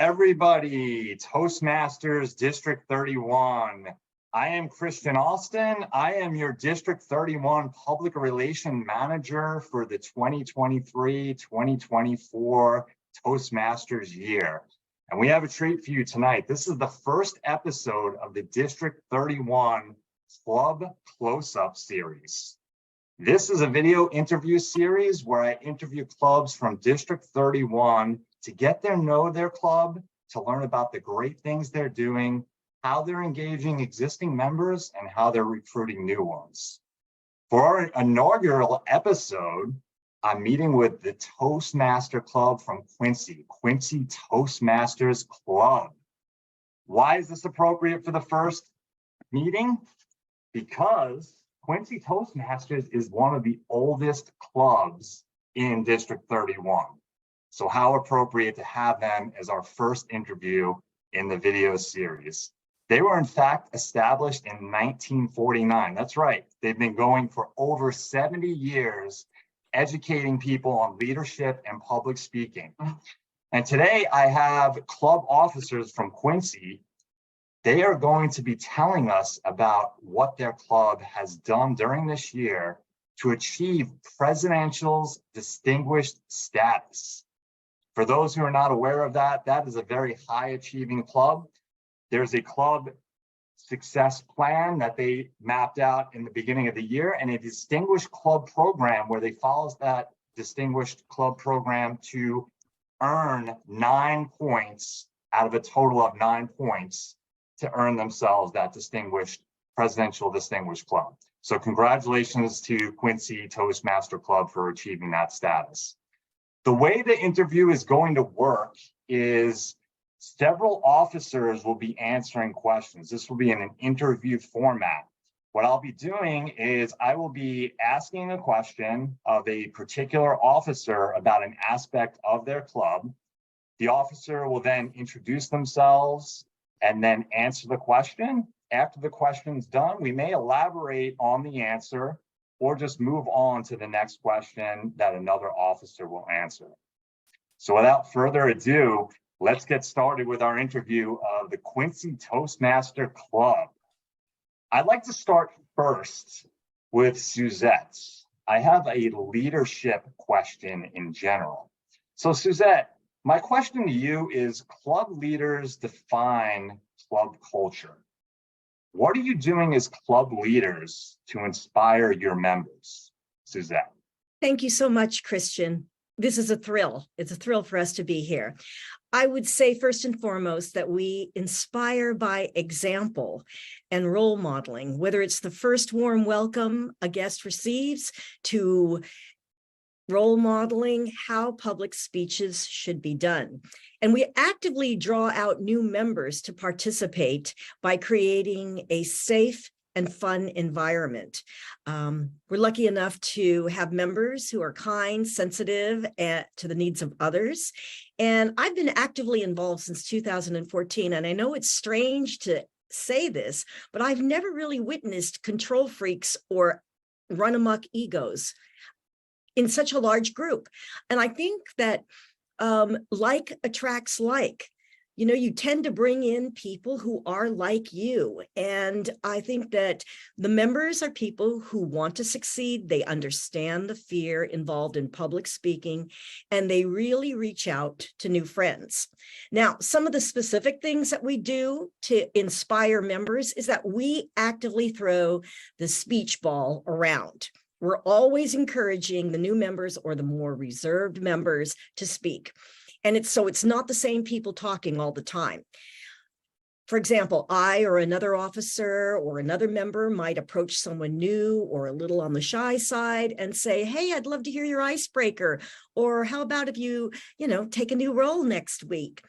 everybody, Toastmasters District 31. I am Christian Alston. I am your District 31 Public Relation Manager for the 2023-2024 Toastmasters year. And we have a treat for you tonight. This is the first episode of the District 31 Club Close-Up Series. This is a video interview series where I interview clubs from District 31 to get to know their club, to learn about the great things they're doing, how they're engaging existing members, and how they're recruiting new ones. For our inaugural episode, I'm meeting with the Toastmaster Club from Quincy Toastmasters Club. Why is this appropriate for the first meeting? Because Quincy Toastmasters is one of the oldest clubs in District 31. So how appropriate to have them as our first interview in the video series. They were in fact established in 1949. That's right. They've been going for over 70 years, educating people on leadership and public speaking. And today I have club officers from Quincy. They are going to be telling us about what their club has done during this year to achieve Presidential's distinguished status. For those who are not aware of that, that is a very high achieving club. There's a club success plan that they mapped out in the beginning of the year, and a distinguished club program where they follow that distinguished club program to earn 9 points out of a total of 9 points to earn themselves that distinguished Presidential Distinguished Club. So congratulations to Quincy Toastmaster Club for achieving that status. The way the interview is going to work is several officers will be answering questions. This will be in an interview format. What I'll be doing is I will be asking a question of a particular officer about an aspect of their club. The officer will then introduce themselves and then answer the question. After the question's done, we may elaborate on the answer or just move on to the next question that another officer will answer. So without further ado, let's get started with our interview of the Quincy Toastmaster Club. I'd like to start first with Suzette. I have a leadership question in general. So Suzette, my question to you is, club leaders define club culture. What are you doing as club leaders to inspire your members, Suzette? Thank you so much, Christian. This is a thrill. It's a thrill for us to be here. I would say first and foremost that we inspire by example and role modeling, whether it's the first warm welcome a guest receives to role modeling how public speeches should be done. And we actively draw out new members to participate by creating a safe and fun environment. We're lucky enough to have members who are kind, sensitive to the needs of others. And I've been actively involved since 2014. And I know it's strange to say this, but I've never really witnessed control freaks or run amok egos in such a large group. And I think that like attracts like. You know, you tend to bring in people who are like you. And I think that the members are people who want to succeed. They understand the fear involved in public speaking, and they really reach out to new friends. Now, some of the specific things that we do to inspire members is that we actively throw the speech ball around. We're always encouraging the new members or the more reserved members to speak. And it's not the same people talking all the time. For example, I or another officer or another member might approach someone new or a little on the shy side and say, hey, I'd love to hear your icebreaker. Or how about if you take a new role next week?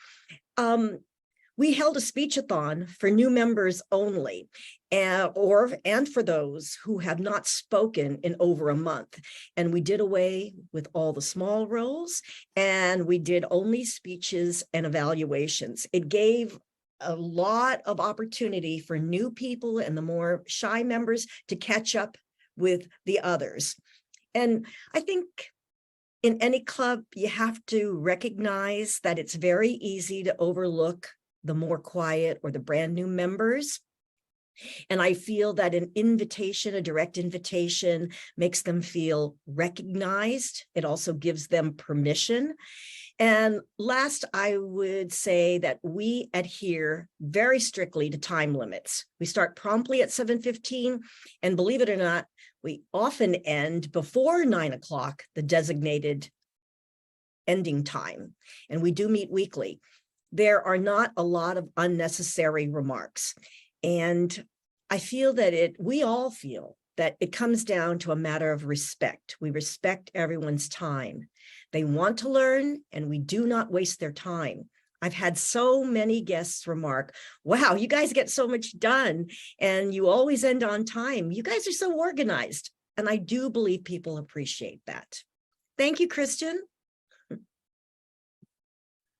We held a speech-a-thon for new members only, and for those who have not spoken in over a month. And we did away with all the small roles, and we did only speeches and evaluations. It gave a lot of opportunity for new people and the more shy members to catch up with the others. And I think in any club, you have to recognize that it's very easy to overlook the more quiet or the brand new members. And I feel that an invitation, a direct invitation, makes them feel recognized. It also gives them permission. And last, I would say that we adhere very strictly to time limits. We start promptly at 7:15, and believe it or not, we often end before 9 o'clock, the designated ending time. And we do meet weekly. There are not a lot of unnecessary remarks. And I feel that we all feel that it comes down to a matter of respect. We respect everyone's time. They want to learn, and we do not waste their time. I've had so many guests remark, wow, you guys get so much done and you always end on time. You guys are so organized. And I do believe people appreciate that. Thank you, Christian.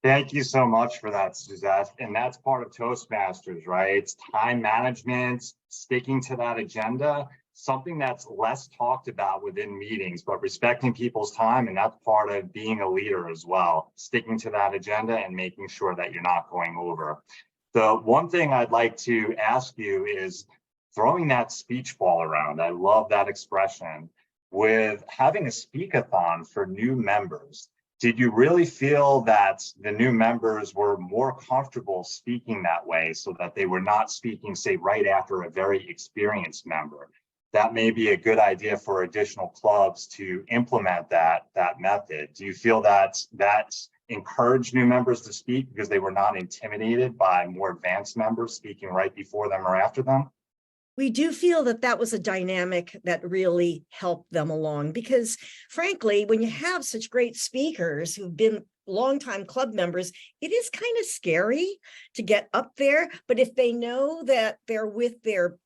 Thank you so much for that, Suzette. And that's part of Toastmasters, right? It's time management, sticking to that agenda, something that's less talked about within meetings, but respecting people's time. And that's part of being a leader as well, sticking to that agenda and making sure that you're not going over. The one thing I'd like to ask you is throwing that speech ball around. I love that expression. With having a speak-a-thon for new members, did you really feel that the new members were more comfortable speaking that way so that they were not speaking, say, right after a very experienced member? That may be a good idea for additional clubs to implement that method. Do you feel that encouraged new members to speak because they were not intimidated by more advanced members speaking right before them or after them? We do feel that that was a dynamic that really helped them along, because frankly, when you have such great speakers who've been longtime club members, it is kind of scary to get up there. But if they know that they're with their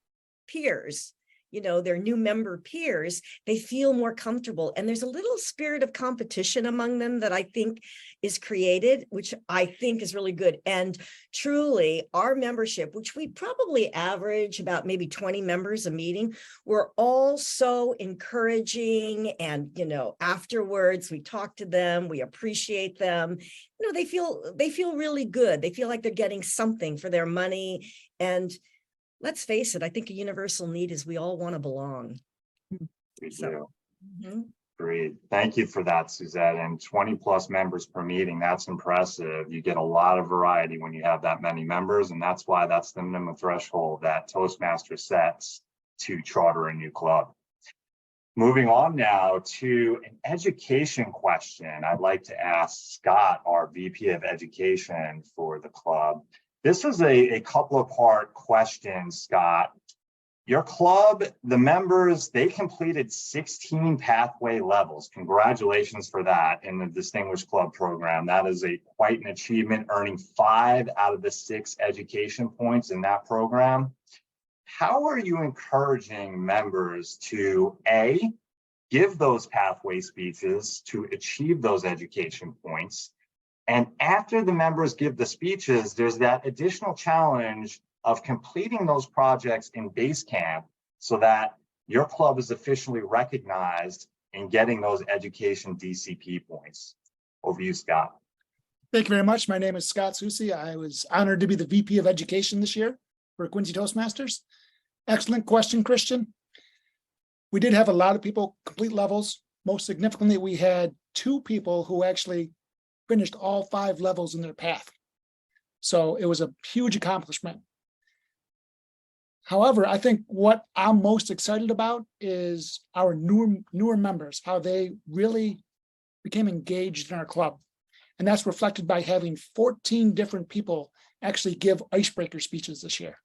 peers, their new member peers, they feel more comfortable. And there's a little spirit of competition among them that I think is created, which I think is really good. And truly, our membership, which we probably average about maybe 20 members a meeting, we're all so encouraging. And, afterwards, we talk to them, we appreciate them. They feel really good. They feel like they're getting something for their money. And let's face it, I think a universal need is we all want to belong. We do. Great. Thank you for that, Suzette. And 20 plus members per meeting, that's impressive. You get a lot of variety when you have that many members, and that's why that's the minimum threshold that Toastmasters sets to charter a new club. Moving on now to an education question. I'd like to ask Scott, our VP of Education for the club. This is a couple of part question, Scott. Your club, the members, they completed 16 pathway levels. Congratulations for that in the Distinguished Club program. That is quite an achievement, earning 5 out of the 6 education points in that program. How are you encouraging members to, A, give those pathway speeches to achieve those education points? And after the members give the speeches, there's that additional challenge of completing those projects in base camp so that your club is officially recognized in getting those education DCP points. Over to you, Scott. Thank you very much. My name is Scott Susi. I was honored to be the VP of Education this year for Quincy Toastmasters. Excellent question, Christian. We did have a lot of people complete levels. Most significantly, we had 2 people who actually finished all 5 levels in their path. So it was a huge accomplishment. However, I think what I'm most excited about is our newer members, how they really became engaged in our club. And that's reflected by having 14 different people actually give icebreaker speeches this year,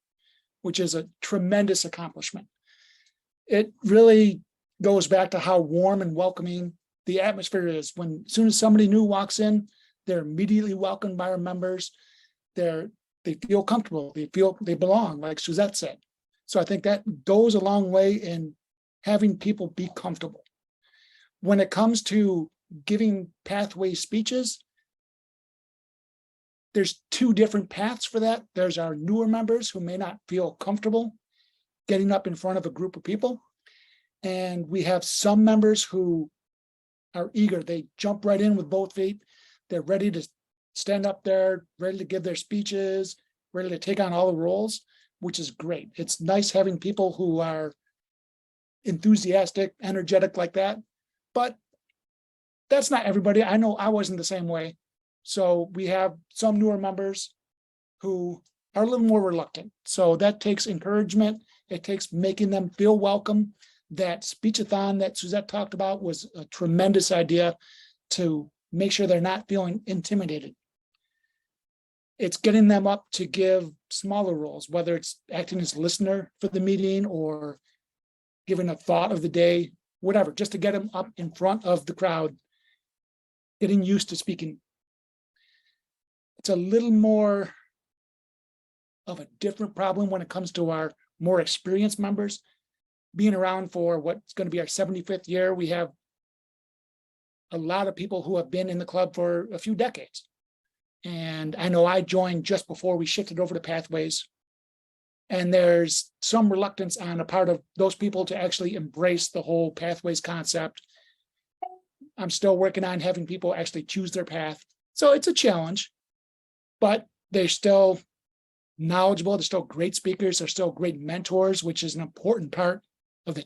which is a tremendous accomplishment. It really goes back to how warm and welcoming the atmosphere is. As soon as somebody new walks in, they're immediately welcomed by our members. They feel comfortable. They feel they belong, like Suzette said. So I think that goes a long way in having people be comfortable. When it comes to giving pathway speeches, there's 2 different paths for that. There's our newer members who may not feel comfortable getting up in front of a group of people. And we have some members who are eager. They jump right in with both feet. They're ready to stand up there, ready to give their speeches, ready to take on all the roles, which is great. It's nice having people who are enthusiastic, energetic like that. But that's not everybody. I know I wasn't the same way. So we have some newer members who are a little more reluctant. So that takes encouragement. It takes making them feel welcome. That speechathon that Suzette talked about was a tremendous idea to make sure they're not feeling intimidated. It's getting them up to give smaller roles, whether it's acting as a listener for the meeting or giving a thought of the day, whatever, just to get them up in front of the crowd, getting used to speaking. It's a little more of a different problem when it comes to our more experienced members. Being around for what's going to be our 75th year, we have a lot of people who have been in the club for a few decades. And I know I joined just before we shifted over to Pathways. And there's some reluctance on a part of those people to actually embrace the whole Pathways concept. I'm still working on having people actually choose their path. So it's a challenge, but they're still knowledgeable. They're still great speakers. They're still great mentors, which is an important part of the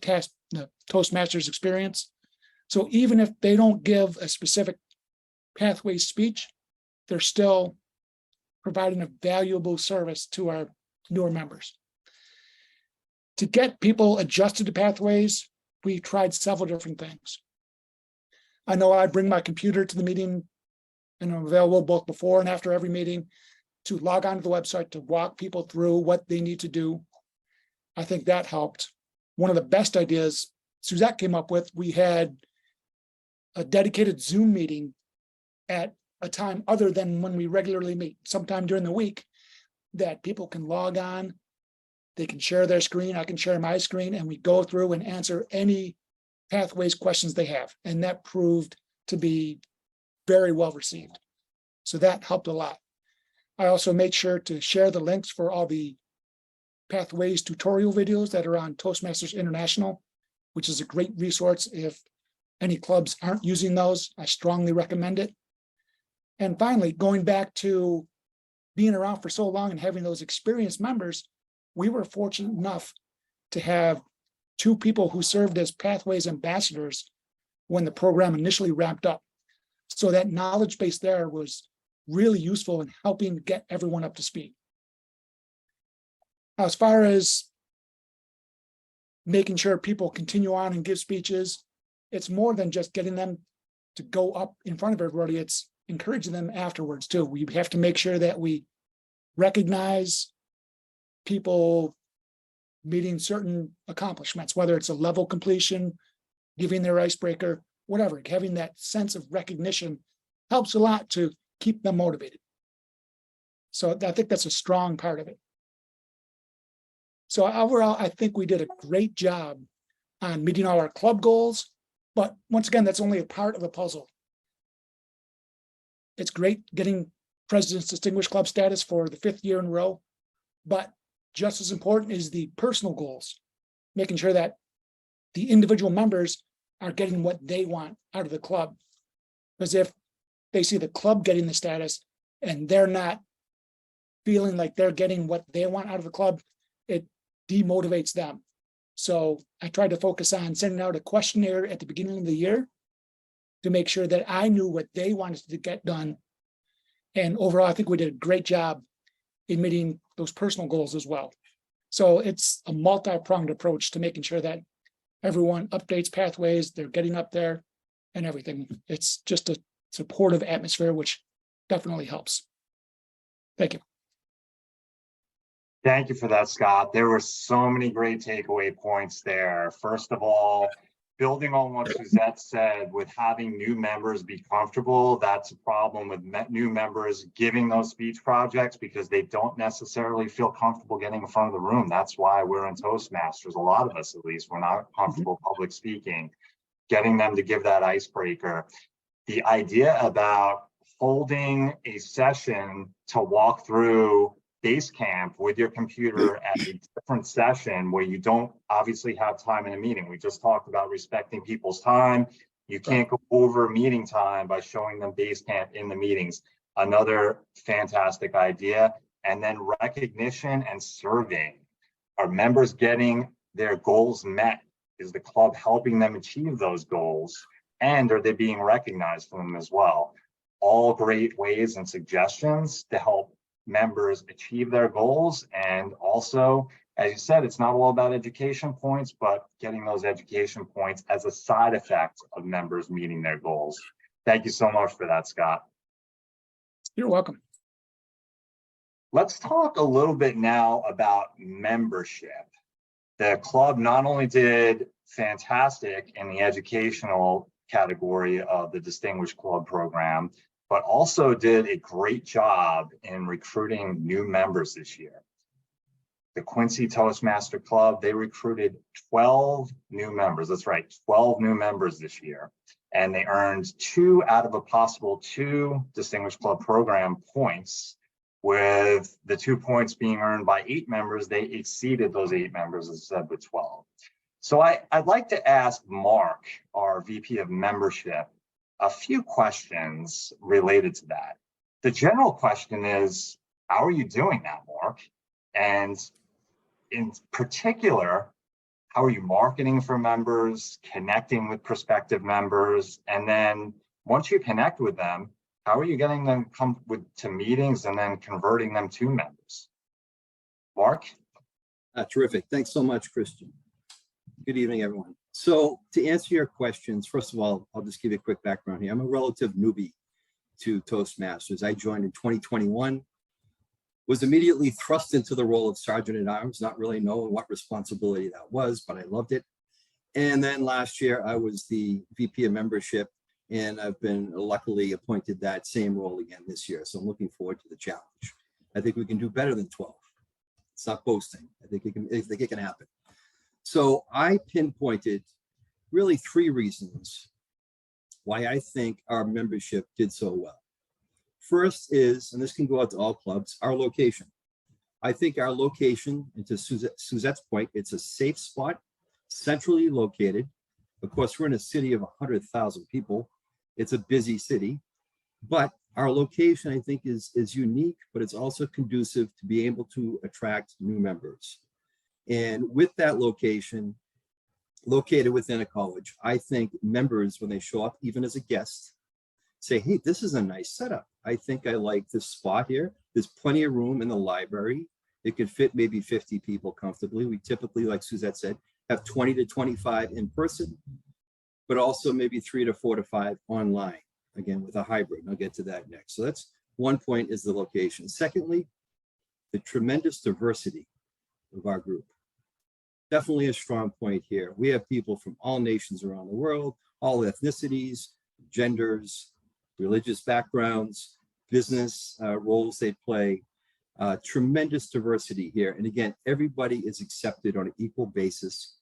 Toastmasters experience. So even if they don't give a specific Pathways speech, they're still providing a valuable service to our newer members. To get people adjusted to Pathways, we tried several different things. I know I bring my computer to the meeting, and I'm available both before and after every meeting to log onto the website to walk people through what they need to do. I think that helped. One of the best ideas Suzette came up with, we had a dedicated Zoom meeting at a time other than when we regularly meet, sometime during the week, that people can log on, they can share their screen, I can share my screen, and we go through and answer any Pathways questions they have. And that proved to be very well received. So that helped a lot. I also made sure to share the links for all the Pathways tutorial videos that are on Toastmasters International, which is a great resource. If any clubs aren't using those, I strongly recommend it. And finally, going back to being around for so long and having those experienced members, we were fortunate enough to have two people who served as Pathways ambassadors when the program initially ramped up. So that knowledge base there was really useful in helping get everyone up to speed. Now, as far as making sure people continue on and give speeches, it's more than just getting them to go up in front of everybody. It's encouraging them afterwards too. We have to make sure that we recognize people meeting certain accomplishments, whether it's a level completion, giving their icebreaker, whatever. Having that sense of recognition helps a lot to keep them motivated. So I think that's a strong part of it. So overall, I think we did a great job on meeting all our club goals, but once again, that's only a part of the puzzle. It's great getting President's Distinguished Club status for the 5th year in a row, but just as important is the personal goals, making sure that the individual members are getting what they want out of the club. Because if they see the club getting the status and they're not feeling like they're getting what they want out of the club, it demotivates them. So I tried to focus on sending out a questionnaire at the beginning of the year to make sure that I knew what they wanted to get done. And overall, I think we did a great job in meeting those personal goals as well. So it's a multi-pronged approach to making sure that everyone updates Pathways, they're getting up there and everything. It's just a supportive atmosphere, which definitely helps. Thank you. Thank you for that, Scott. There were so many great takeaway points there. First of all, building on what Suzette said, with having new members be comfortable, that's a problem with new members giving those speech projects because they don't necessarily feel comfortable getting in front of the room. That's why we're in Toastmasters. A lot of us, at least, we're not comfortable public speaking. Getting them to give that icebreaker. The idea about holding a session to walk through base camp with your computer at a different session where you don't obviously have time in a meeting. We just talked about respecting people's time. You can't go over meeting time by showing them base camp in the meetings. Another fantastic idea. And then recognition and surveying. Are members getting their goals met? Is the club helping them achieve those goals? And are they being recognized for them as well? All great ways and suggestions to help members achieve their goals. And also, as you said, it's not all about education points, but getting those education points as a side effect of members meeting their goals. Thank you so much for that, Scott. You're welcome. Let's talk a little bit now about membership. The club not only did fantastic in the educational category of the Distinguished Club program, but also did a great job in recruiting new members this year. The Quincy Toastmaster Club, they recruited 12 new members. That's right, 12 new members this year. And they earned 2 out of a possible 2 Distinguished Club program points, with the 2 points being earned by 8 members. They exceeded those 8 members instead of 12. So I'd like to ask Mark, our VP of membership, a few questions related to that. The general question is, how are you doing that, Mark? And in particular, how are you marketing for members, connecting with prospective members? And then once you connect with them, how are you getting them to meetings and then converting them to members? Mark? Terrific. Thanks so much, Christian. Good evening, everyone. So to answer your questions, first of all, I'll just give you a quick background here. I'm a relative newbie to Toastmasters. I joined in 2021, was immediately thrust into the role of Sergeant at Arms, not really knowing what responsibility that was, but I loved it. And then last year, I was the VP of membership, and I've been luckily appointed that same role again this year. So I'm looking forward to the challenge. I think we can do better than 12. It's not boasting. I think it can happen. So I pinpointed really 3 reasons why I think our membership did so well. First is, and this can go out to all clubs, our location. I think our location, and to Suzette's point, it's a safe spot, centrally located. Of course, we're in a city of 100,000 people. It's a busy city, but our location, I think, is unique, but it's also conducive to be able to attract new members. And with that location, located within a college, I think members, when they show up, even as a guest, say, hey, this is a nice setup. I think I like this spot here. There's plenty of room in the library. It could fit maybe 50 people comfortably. We typically, like Suzette said, have 20 to 25 in person, but also maybe 3 to 4 to 5 online, again, with a hybrid. And I'll get to that next. So that's one point, is the location. Secondly, the tremendous diversity of our group. Definitely a strong point here. We have people from all nations around the world, all ethnicities, genders, religious backgrounds, business roles they play. Tremendous diversity here. And again, everybody is accepted on an equal basis.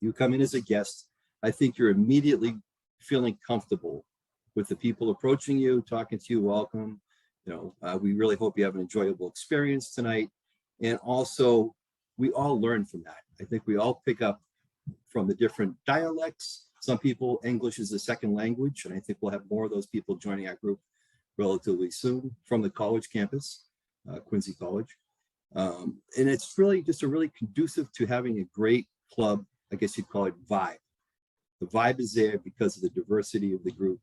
You come in as a guest, I think you're immediately feeling comfortable with the people approaching you, talking to you, welcome. We really hope you have an enjoyable experience tonight. And also, we all learn from that. I think we all pick up from the different dialects. Some people, English is a second language, and I think we'll have more of those people joining our group relatively soon from the college campus, Quincy College. And it's really just really conducive to having a great club, I guess you'd call it, vibe. The vibe is there because of the diversity of the group,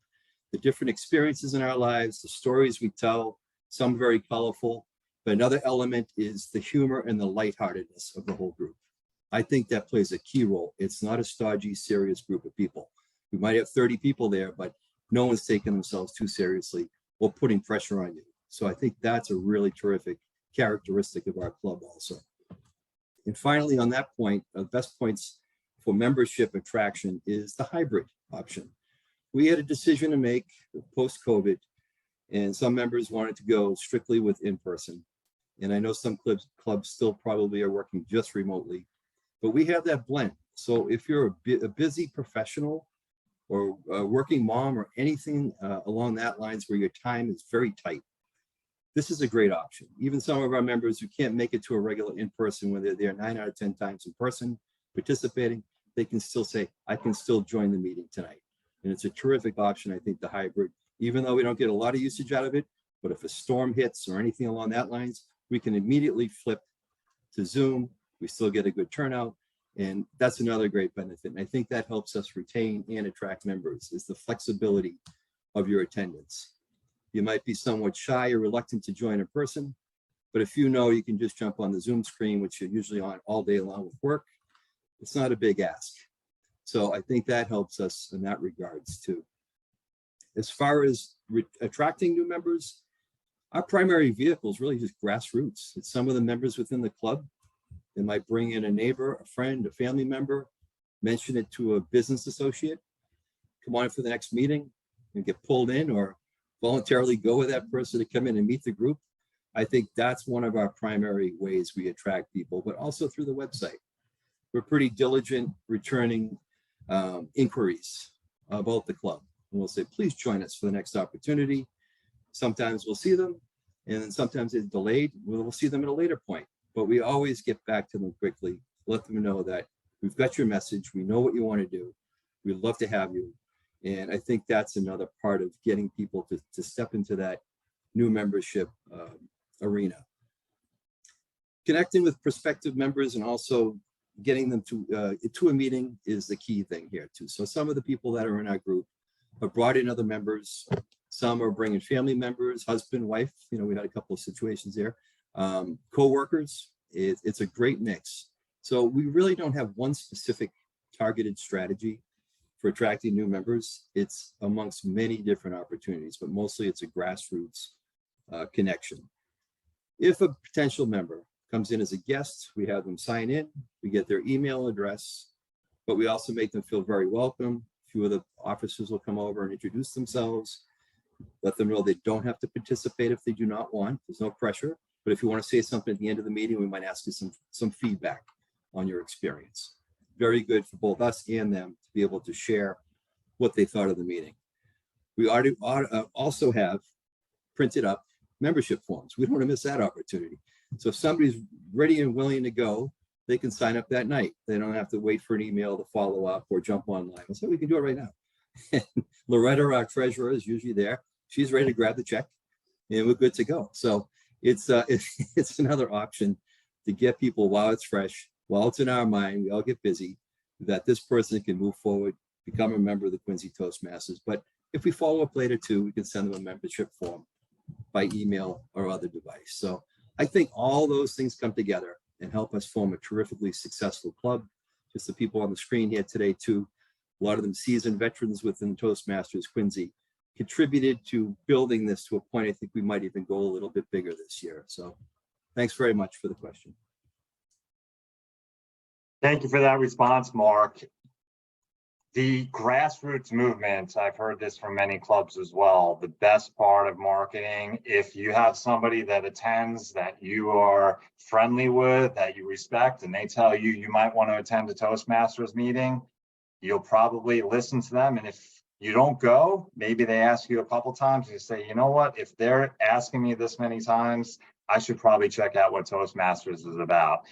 the different experiences in our lives, the stories we tell, some very colorful, but another element is the humor and the lightheartedness of the whole group. I think that plays a key role. It's not a stodgy, serious group of people. We might have 30 people there, but no one's taking themselves too seriously or putting pressure on you. So I think that's a really terrific characteristic of our club also. And finally, on that point, the best points for membership attraction is the hybrid option. We had a decision to make post-COVID, and some members wanted to go strictly with in-person. And I know some clubs still probably are working just remotely, but we have that blend. So if you're a busy professional or a working mom or anything along that lines where your time is very tight, this is a great option. Even some of our members who can't make it to a regular in-person, when they're there 9 out of 10 times in person participating, they can still say, I can still join the meeting tonight. And it's a terrific option, I think, the hybrid, even though we don't get a lot of usage out of it. But if a storm hits or anything along that lines, we can immediately flip to Zoom. We still get a good turnout. And that's another great benefit. And I think that helps us retain and attract members, is the flexibility of your attendance. You might be somewhat shy or reluctant to join in person, but if you know you can just jump on the Zoom screen, which you're usually on all day long with work, it's not a big ask. So I think that helps us in that regards too. As far as attracting new members, our primary vehicle is really just grassroots. It's some of the members within the club. They might bring in a neighbor, a friend, a family member, mention it to a business associate, come on for the next meeting and get pulled in, or voluntarily go with that person to come in and meet the group. I think that's one of our primary ways we attract people, but also through the website. We're pretty diligent returning inquiries about the club. And we'll say, please join us for the next opportunity. Sometimes we'll see them, and then sometimes it's delayed. We'll see them at a later point, but we always get back to them quickly, let them know that we've got your message. We know what you want to do. We'd love to have you. And I think that's another part of getting people to step into that new membership arena. Connecting with prospective members and also getting them to a meeting is the key thing here too. So some of the people that are in our group have brought in other members. Some are bringing family members, husband, wife. You know, we had a couple of situations there. Co-workers, it's a great mix. So we really don't have one specific targeted strategy for attracting new members. It's amongst many different opportunities, but mostly it's a grassroots connection. If a potential member comes in as a guest, we have them sign in, we get their email address, but we also make them feel very welcome. A few of the officers will come over and introduce themselves, let them know they don't have to participate if they do not want. There's no pressure, but if you want to say something at the end of the meeting, we might ask you some feedback on your experience. Very good for both us and them to be able to share what they thought of the meeting. We also have printed up membership forms. We don't want to miss that opportunity. So if somebody's ready and willing to go, they can sign up that night. They don't have to wait for an email to follow up or jump online. So we can do it right now. Loretta, our treasurer, is usually there. She's ready to grab the check and we're good to go. So it's another option to get people while it's fresh, while it's in our mind, we all get busy, that this person can move forward, become a member of the Quincy Toastmasters. But if we follow up later too, we can send them a membership form by email or other device. So I think all those things come together and help us form a terrifically successful club. Just the people on the screen here today too, a lot of them seasoned veterans within Toastmasters Quincy, contributed to building this to a point I think we might even go a little bit bigger this year. So thanks very much for the question. Thank you for that response, Mark. The grassroots movement, I've heard this from many clubs as well. The best part of marketing, if you have somebody that attends that you are friendly with, that you respect, and they tell you you might want to attend a Toastmasters meeting, you'll probably listen to them. And if you don't go, maybe they ask you a couple times, you say, you know what, if they're asking me this many times, I should probably check out what Toastmasters is about.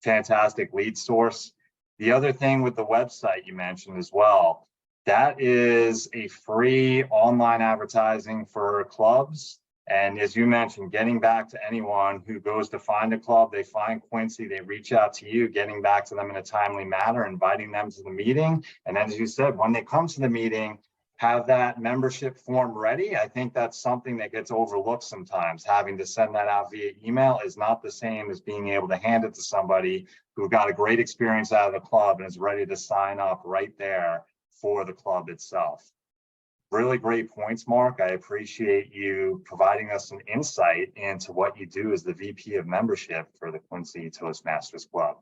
Fantastic lead source. The other thing with the website you mentioned as well, that is a free online advertising for clubs. And as you mentioned, getting back to anyone who goes to find a club, they find Quincy, they reach out to you, getting back to them in a timely manner, inviting them to the meeting. And as you said, when they come to the meeting, have that membership form ready. I think that's something that gets overlooked sometimes. Having to send that out via email is not the same as being able to hand it to somebody who got a great experience out of the club and is ready to sign up right there for the club itself. Really great points, Mark. I appreciate you providing us some insight into what you do as the VP of membership for the Quincy Toastmasters Club.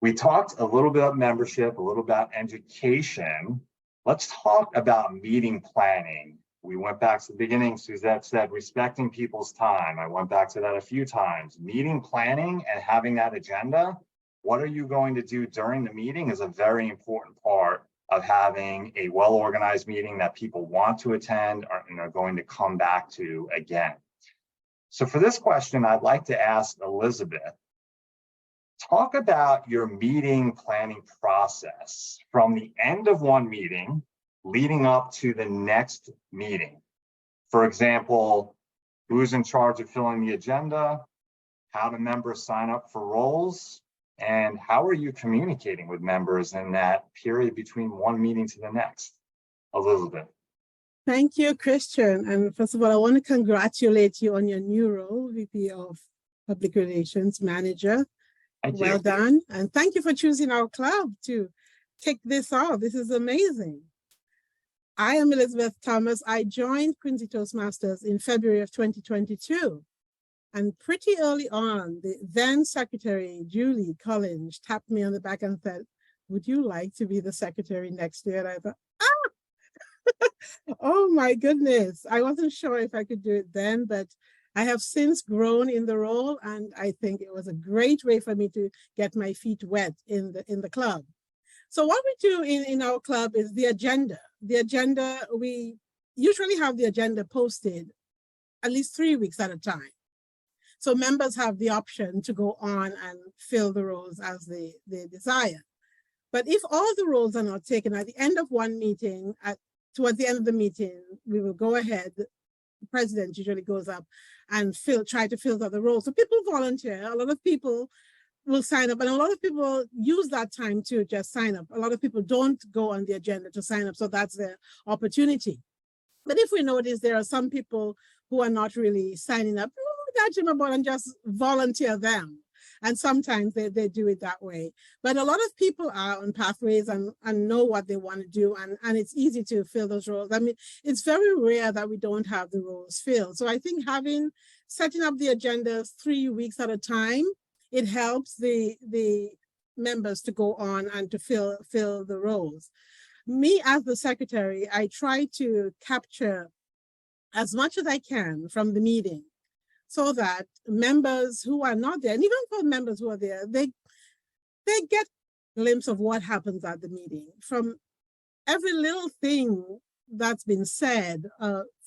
We talked a little bit about membership, a little about education. Let's talk about meeting planning. We went back to the beginning. Suzette said respecting people's time. I went back to that a few times. Meeting planning and having that agenda. What are you going to do during the meeting is a very important part of having a well-organized meeting that people want to attend and are going to come back to again. So for this question, I'd like to ask Elizabeth, talk about your meeting planning process from the end of one meeting leading up to the next meeting. For example, who's in charge of filling the agenda, how do members sign up for roles, and how are you communicating with members in that period between one meeting to the next? Elizabeth. Thank you, Christian. And first of all, I want to congratulate you on your new role, VP of Public Relations Manager. Thank Well you. done. And thank you for choosing our club to kick this off. This is amazing. I am Elizabeth Thomas. I joined Quincy Toastmasters in February of 2022. And pretty early on, the then Secretary, Julie Collins, tapped me on the back and said, would you like to be the secretary next year? And I thought, oh my goodness. I wasn't sure if I could do it then, but I have since grown in the role, and I think it was a great way for me to get my feet wet in the club. So what we do in our club is the agenda. The agenda, we usually have the agenda posted at least 3 weeks at a time. So members have the option to go on and fill the roles as they desire. But if all the roles are not taken at the end of one meeting, towards the end of the meeting, we will go ahead. The president usually goes up and try to fill out the roles. So people volunteer. A lot of people will sign up, and a lot of people use that time to just sign up. A lot of people don't go on the agenda to sign up, so that's their opportunity. But if we notice there are some people who are not really signing up, we'll nudge them about and just volunteer them. And sometimes they do it that way. But a lot of people are on pathways and know what they want to do, and it's easy to fill those roles. I mean, it's very rare that we don't have the roles filled. So I think setting up the agendas 3 weeks at a time, it helps the members to go on and to fill the roles. Me as the secretary, I try to capture as much as I can from the meeting, so that members who are not there, and even for members who are there, they get a glimpse of what happens at the meeting. From every little thing that's been said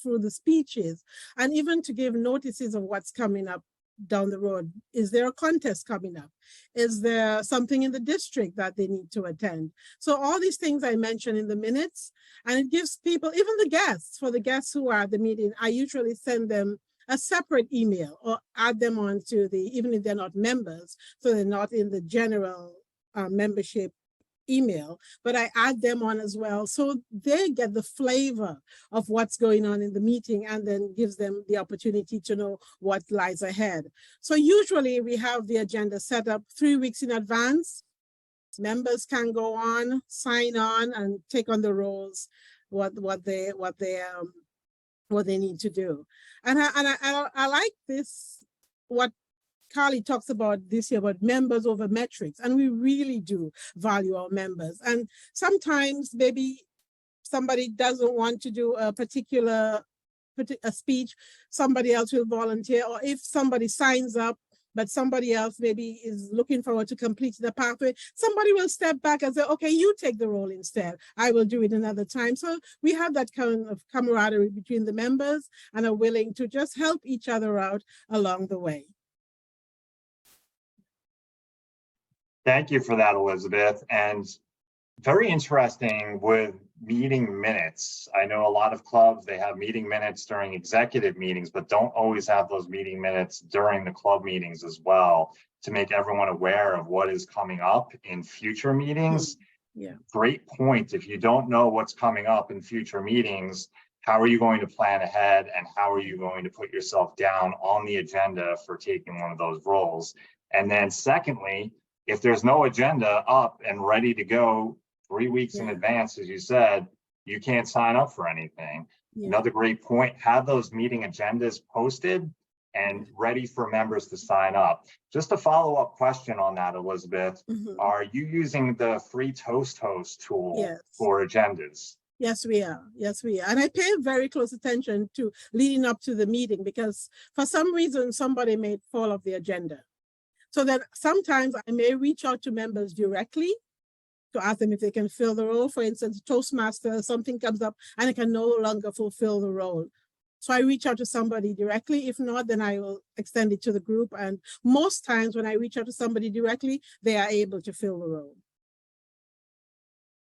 through the speeches, and even to give notices of what's coming up down the road. Is there a contest coming up? Is there something in the district that they need to attend? So all these things I mentioned in the minutes, and it gives people, even the guests, for the guests who are at the meeting, I usually send them a separate email or add them on to even if they're not members, so they're not in the general membership email, but I add them on as well, so they get the flavor of what's going on in the meeting, and then gives them the opportunity to know what lies ahead. So usually we have the agenda set up 3 weeks in advance. Members can go on, sign on, and take on the roles, what they need to do. And I like this, what Carly talks about this year, about members over metrics, and we really do value our members. And sometimes maybe somebody doesn't want to do a particular speech, somebody else will volunteer, or if somebody signs up, but somebody else maybe is looking forward to complete the pathway, somebody will step back and say, okay, you take the role instead. I will do it another time. So we have that kind of camaraderie between the members and are willing to just help each other out along the way. Thank you for that, Elizabeth. And very interesting with meeting minutes. I know a lot of clubs, they have meeting minutes during executive meetings, but don't always have those meeting minutes during the club meetings as well, to make everyone aware of what is coming up in future meetings. Yeah. Great point. If you don't know what's coming up in future meetings, how are you going to plan ahead, and how are you going to put yourself down on the agenda for taking one of those roles? And then secondly, if there's no agenda up and ready to go 3 weeks in advance, as you said, you can't sign up for anything. Another great point, have those meeting agendas posted and ready for members to sign up. Just a follow-up question on that, Elizabeth, are you using the free Toast Host tool for agendas? Yes, we are. Yes, we are. And I pay very close attention to leading up to the meeting, because for some reason, somebody may fall off the agenda. So that sometimes I may reach out to members directly to ask them if they can fill the role. For instance, Toastmaster, something comes up and I can no longer fulfill the role. So I reach out to somebody directly. If not, then I will extend it to the group. And most times when I reach out to somebody directly, they are able to fill the role.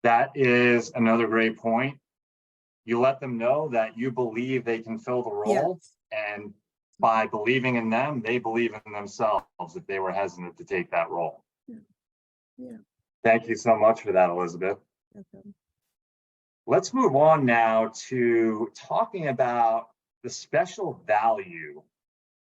That is another great point. You let them know that you believe they can fill the role, and by believing in them, they believe in themselves if they were hesitant to take that role. Yeah. Thank you so much for that, Elizabeth. Okay. Let's move on now to talking about the special value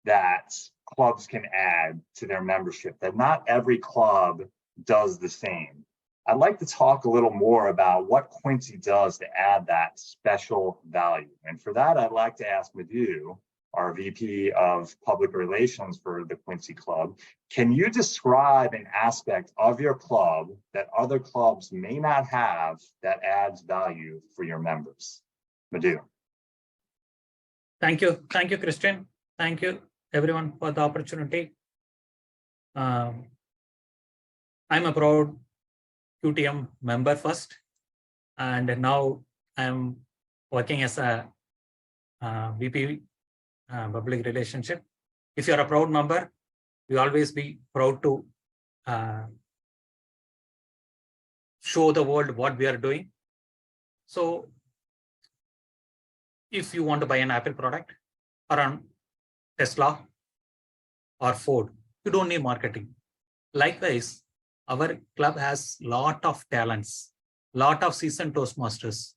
that clubs can add to their membership, that not every club does the same. I'd like to talk a little more about what Quincy does to add that special value. And for that, I'd like to ask Madhu, our VP of Public Relations for the Quincy Club, can you describe an aspect of your club that other clubs may not have that adds value for your members? Madhu. Thank you, Christian. Thank you, everyone, for the opportunity. I'm a proud QTM member first, and now I'm working as a VP public relationship. If you're a proud member, you always be proud to show the world what we are doing. So if you want to buy an Apple product or an Tesla or Ford, you don't need marketing. Likewise, our club has lot of talents, lot of seasoned Toastmasters.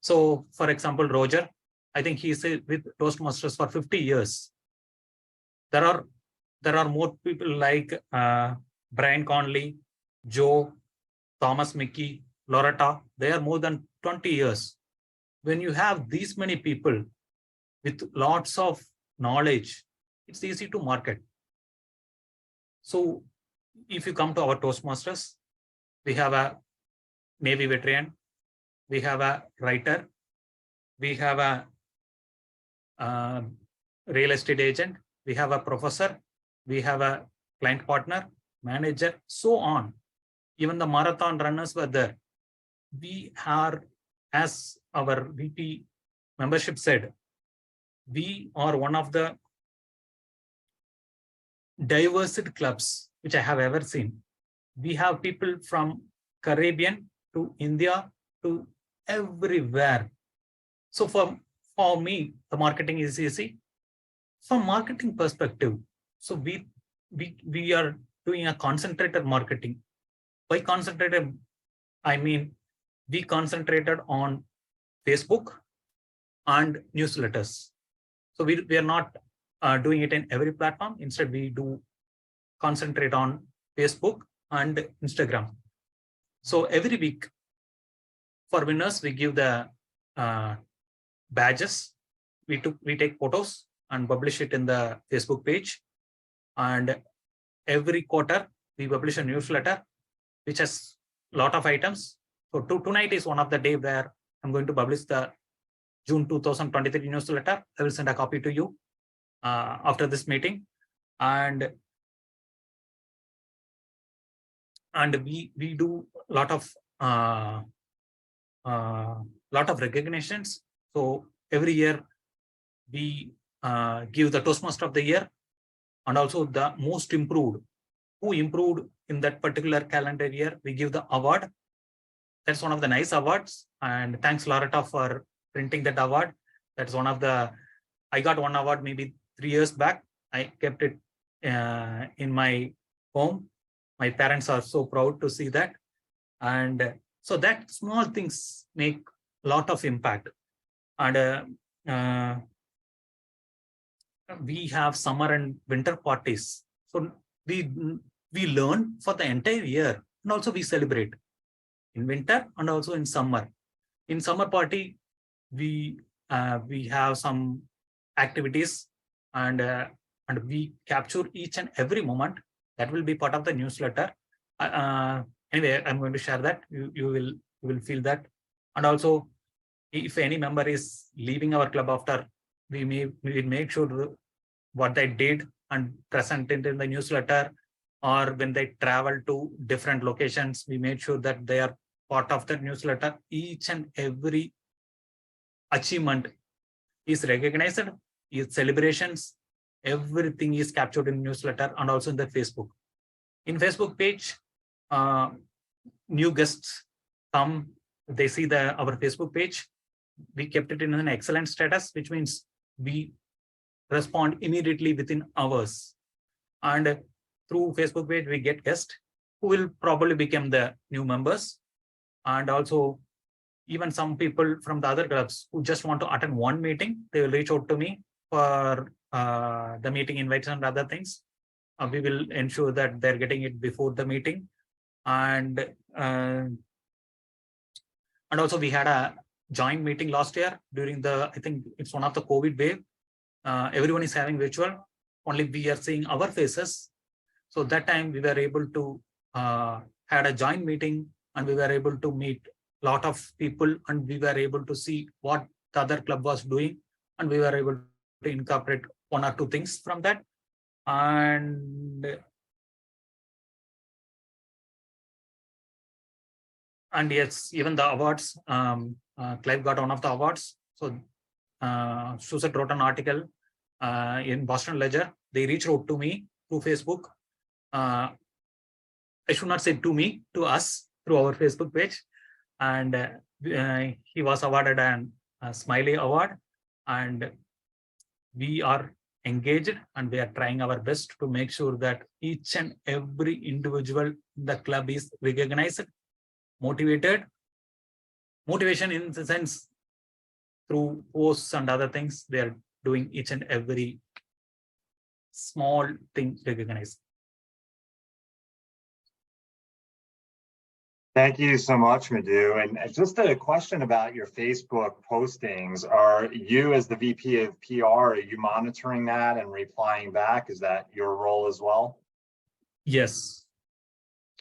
So for example, Roger, I think he's with Toastmasters for 50 years. There are more people like Brian Conley, Joe, Thomas Mickey, Loretta. They are more than 20 years. When you have these many people with lots of knowledge, it's easy to market. So if you come to our Toastmasters, we have a Navy veteran, we have a writer, we have a real estate agent, we have a professor, we have a client partner, manager, so on. Even the marathon runners were there. We are, as our VP membership said, we are one of the diverse clubs which I have ever seen. We have people from Caribbean to India to everywhere. So for me, the marketing is easy. From marketing perspective, so we are doing a concentrated marketing. By concentrated, I mean we concentrated on Facebook and newsletters. So we are not doing it in every platform. Instead, we do concentrate on Facebook and Instagram. So every week, for winners, we give the badges. We take photos and publish it in the Facebook page. And every quarter, we publish a newsletter, which has a lot of items. So tonight is one of the day where I'm going to publish the June 2023 newsletter. I will send a copy to you after this meeting. And we do a lot of recognitions. So every year we give the Toastmaster of the Year and also the most improved, who improved in that particular calendar year. We give the award. That's one of the nice awards. And thanks Loretta for printing that award. That's one of the, I got one award maybe 3 years back. I kept it in my home. My parents are so proud to see that. And so that small things make a lot of impact. And we have summer and winter parties. So we learn for the entire year, and also we celebrate in winter and also in summer. In summer party, we have some activities, and we capture each and every moment. That will be part of the newsletter. Anyway, I'm going to share that. You will feel that. And also, if any member is leaving our club after, we make sure what they did and present it in the newsletter, or when they travel to different locations, we made sure that they are part of the newsletter. Each and every achievement is recognized, its celebrations, everything is captured in newsletter and also in the Facebook. In Facebook page, new guests come, they see our Facebook page. We kept it in an excellent status, which means we respond immediately within hours. And through Facebook page, we get guests who will probably become the new members. And also, even some people from the other clubs who just want to attend one meeting, they will reach out to me for the meeting invites and other things. We will ensure that they're getting it before the meeting. And also we had a joint meeting last year during I think it's one of the COVID wave. Everyone is having virtual, only we are seeing our faces. So that time we were able to had a joint meeting, and we were able to meet a lot of people, and we were able to see what the other club was doing, and we were able to incorporate one or two things from that. And yes, even the awards, Clive got one of the awards. So Suzette wrote an article in Boston Ledger. They reached out to me through Facebook. I should not say to me, to us through our Facebook page. And he was awarded a Smiley Award. And we are engaged, and we are trying our best to make sure that each and every individual in the club is recognized, motivated. Motivation in the sense through posts and other things, they are doing each and every small thing recognized. Thank you so much, Madhu. And just a question about your Facebook postings. Are you, as the VP of PR, are you monitoring that and replying back? Is that your role as well? Yes.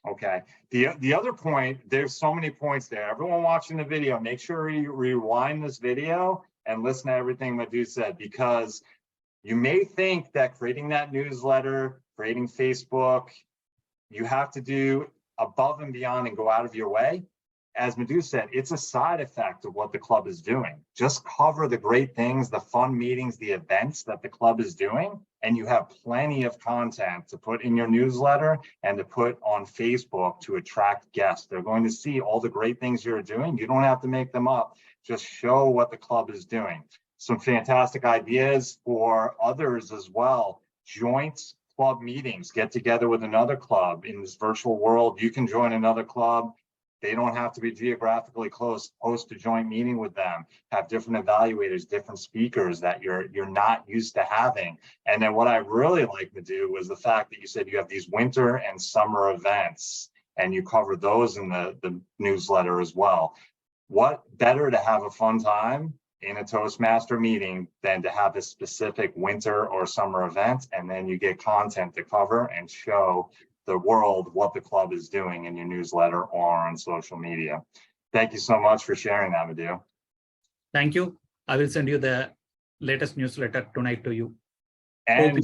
Okay. The other point, there's so many points there. Everyone watching the video, make sure you rewind this video and listen to everything Madhu said, because you may think that creating that newsletter, creating Facebook, you have to do above and beyond and go out of your way. As Madhu said, it's a side effect of what the club is doing. Just cover the great things, the fun meetings, the events that the club is doing, and you have plenty of content to put in your newsletter and to put on Facebook to attract guests. They're going to see all the great things you're doing. You don't have to make them up. Just show what the club is doing. Some fantastic ideas for others as well. Joint club meetings, get together with another club in this virtual world. You can join another club. They don't have to be geographically close. Host a joint meeting with them. Have different evaluators, different speakers that you're not used to having. And then what I really like to do was the fact that you said you have these winter and summer events, and you cover those in the newsletter as well. What better to have a fun time in a Toastmaster meeting than to have a specific winter or summer event, and then you get content to cover and show the world what the club is doing in your newsletter or on social media. Thank you so much for sharing that, Madhu. Thank you. I will send you the latest newsletter tonight to you. And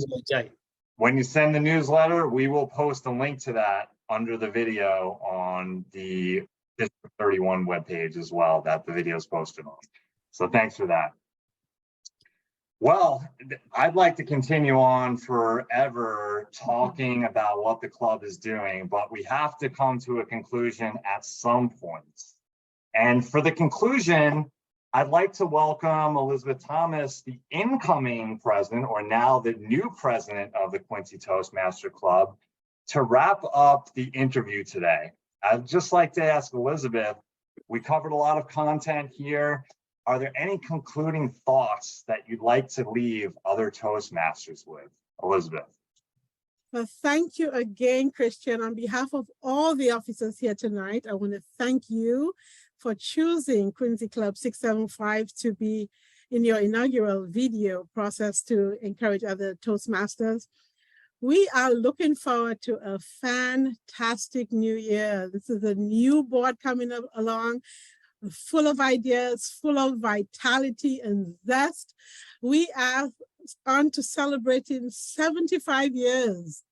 when you send the newsletter, we will post a link to that under the video on the District 31 webpage as well, that the video is posted on. So thanks for that. Well, I'd like to continue on forever talking about what the club is doing, but we have to come to a conclusion at some point. And for the conclusion, I'd like to welcome Elizabeth Thomas, the incoming president, or now the new president of the Quincy Toastmaster Club, to wrap up the interview today. I'd just like to ask Elizabeth, we covered a lot of content here. Are there any concluding thoughts that you'd like to leave other Toastmasters with? Elizabeth. Well, thank you again, Christian. On behalf of all the officers here tonight, I want to thank you for choosing Quincy Club 675 to be in your inaugural video process to encourage other Toastmasters. We are looking forward to a fantastic new year. This is a new board coming up along, full of ideas, full of vitality and zest. We are on to celebrating 75 years.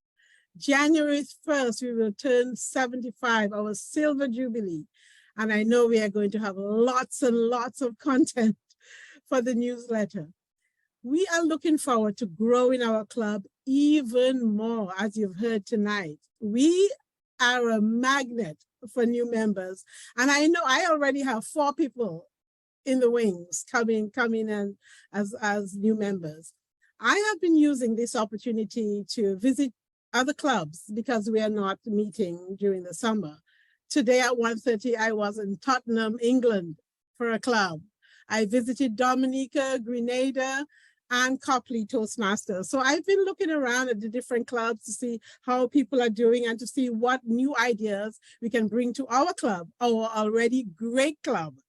January 1st, we will turn 75, our silver jubilee. And I know we are going to have lots and lots of content for the newsletter. We are looking forward to growing our club even more, as you've heard tonight. We are a magnet for new members. And I know I already have 4 people in the wings coming in as new members. I have been using this opportunity to visit other clubs because we are not meeting during the summer. Today at 1:30, I was in Tottenham, England for a club. I visited Dominica, Grenada, and Copley Toastmasters. So I've been looking around at the different clubs to see how people are doing and to see what new ideas we can bring to our club, our already great club,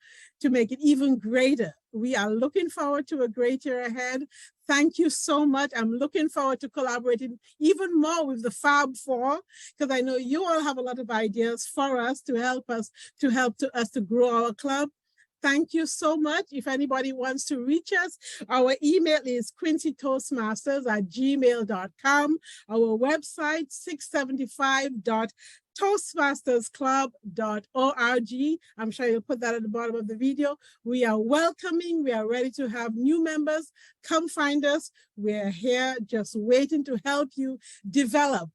to make it even greater. We are looking forward to a great year ahead. Thank you so much. I'm looking forward to collaborating even more with the Fab Four, because I know you all have a lot of ideas for us to help us to grow our club. Thank you so much. If anybody wants to reach us, our email is quincytoastmasters@gmail.com. Our website, 675.toastmastersclub.org. I'm sure you'll put that at the bottom of the video. We are welcoming. We are ready to have new members. Come find us. We're here just waiting to help you develop.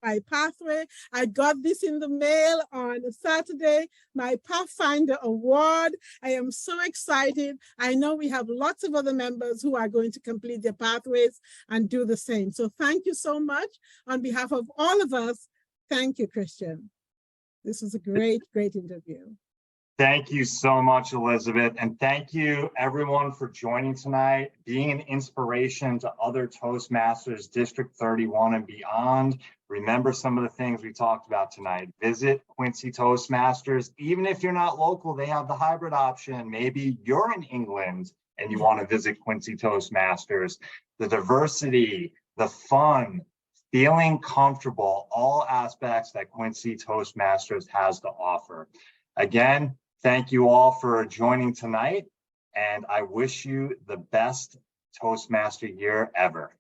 My pathway. I got this in the mail on Saturday, my Pathfinder Award. I am so excited. I know we have lots of other members who are going to complete their pathways and do the same. So thank you so much. On behalf of all of us, thank you, Christian. This was a great, great interview. Thank you so much, Elizabeth. And thank you everyone for joining tonight, being an inspiration to other Toastmasters District 31 and beyond. Remember some of the things we talked about tonight. Visit Quincy Toastmasters. Even if you're not local, they have the hybrid option. Maybe you're in England and you want to visit Quincy Toastmasters. The diversity, the fun, feeling comfortable, all aspects that Quincy Toastmasters has to offer. Again, thank you all for joining tonight, and I wish you the best Toastmaster year ever.